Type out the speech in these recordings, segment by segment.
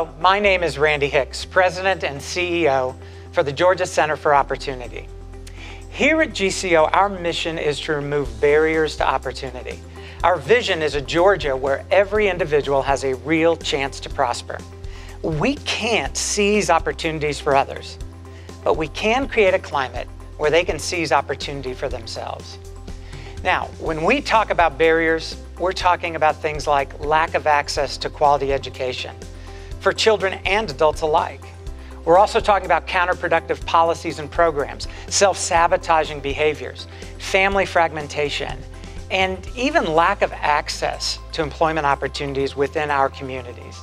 Hello, my name is Randy Hicks, President and CEO for the Georgia Center for Opportunity. Here at GCO, our mission is to remove barriers to opportunity. Our vision is a Georgia where every individual has a real chance to prosper. We can't seize opportunities for others, but we can create a climate where they can seize opportunity for themselves. Now, when we talk about barriers, we're talking about things like lack of access to quality education for children and adults alike. We're also talking about counterproductive policies and programs, self-sabotaging behaviors, family fragmentation, and even lack of access to employment opportunities within our communities.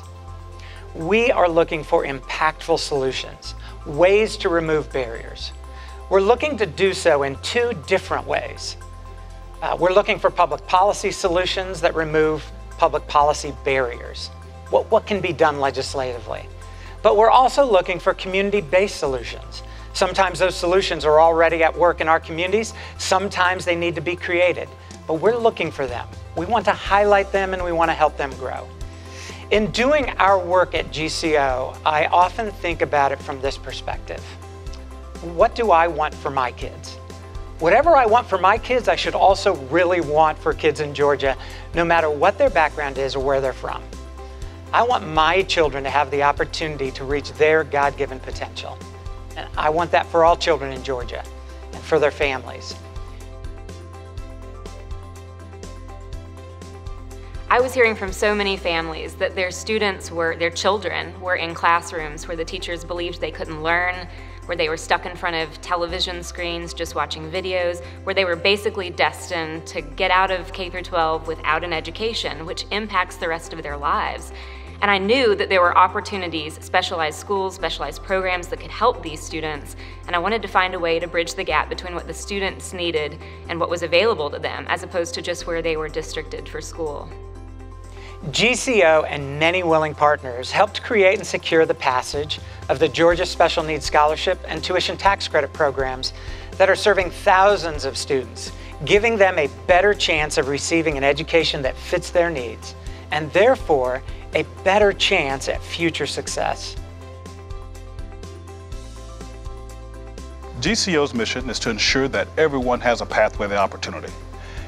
We are looking for impactful solutions, ways to remove barriers. We're looking to do so in two different ways. We're looking for public policy solutions that remove public policy barriers. What can be done legislatively? But we're also looking for community-based solutions. Sometimes those solutions are already at work in our communities. Sometimes they need to be created, but we're looking for them. We want to highlight them and we want to help them grow. In doing our work at GCO, I often think about it from this perspective. What do I want for my kids? Whatever I want for my kids, I should also really want for kids in Georgia, no matter what their background is or where they're from. I want my children to have the opportunity to reach their God-given potential. And I want that for all children in Georgia and for their families. I was hearing from so many families that their children were in classrooms where the teachers believed they couldn't learn, where they were stuck in front of television screens just watching videos, where they were basically destined to get out of K through 12 without an education, which impacts the rest of their lives. And I knew that there were opportunities, specialized schools, specialized programs that could help these students, and I wanted to find a way to bridge the gap between what the students needed and what was available to them, as opposed to just where they were districted for school. GCO and many willing partners helped create and secure the passage of the Georgia Special Needs Scholarship and Tuition Tax Credit programs that are serving thousands of students, giving them a better chance of receiving an education that fits their needs, and therefore a better chance at future success. GCO's mission is to ensure that everyone has a pathway to opportunity.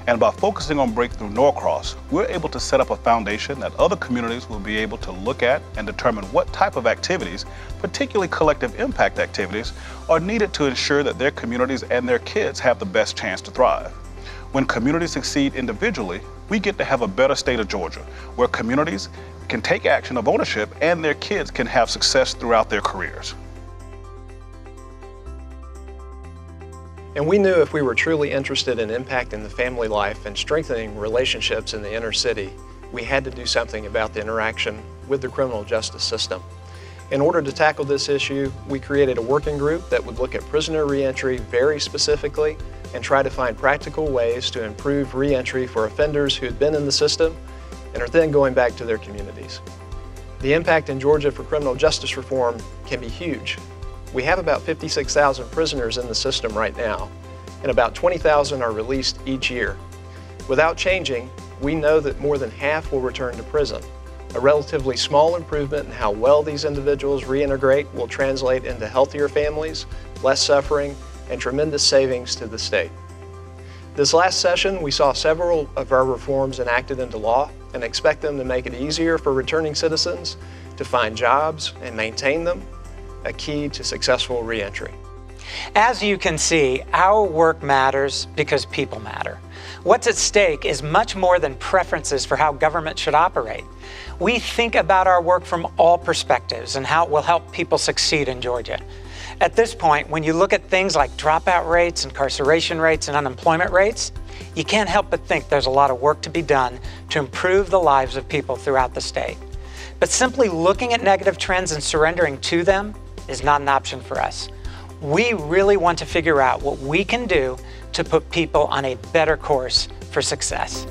And by focusing on Breakthrough Norcross, we're able to set up a foundation that other communities will be able to look at and determine what type of activities, particularly collective impact activities, are needed to ensure that their communities and their kids have the best chance to thrive. When communities succeed individually, we get to have a better state of Georgia, where communities can take action of ownership and their kids can have success throughout their careers. And we knew if we were truly interested in impacting the family life and strengthening relationships in the inner city, we had to do something about the interaction with the criminal justice system. In order to tackle this issue, we created a working group that would look at prisoner reentry very specifically and try to find practical ways to improve reentry for offenders who had been in the system and are then going back to their communities. The impact in Georgia for criminal justice reform can be huge. We have about 56,000 prisoners in the system right now, and about 20,000 are released each year. Without changing, we know that more than half will return to prison. A relatively small improvement in how well these individuals reintegrate will translate into healthier families, less suffering, and tremendous savings to the state. This last session, we saw several of our reforms enacted into law and expect them to make it easier for returning citizens to find jobs and maintain them, a key to successful reentry. As you can see, our work matters because people matter. What's at stake is much more than preferences for how government should operate. We think about our work from all perspectives and how it will help people succeed in Georgia. At this point, when you look at things like dropout rates, incarceration rates, and unemployment rates, you can't help but think there's a lot of work to be done to improve the lives of people throughout the state. But simply looking at negative trends and surrendering to them is not an option for us. We really want to figure out what we can do to put people on a better course for success.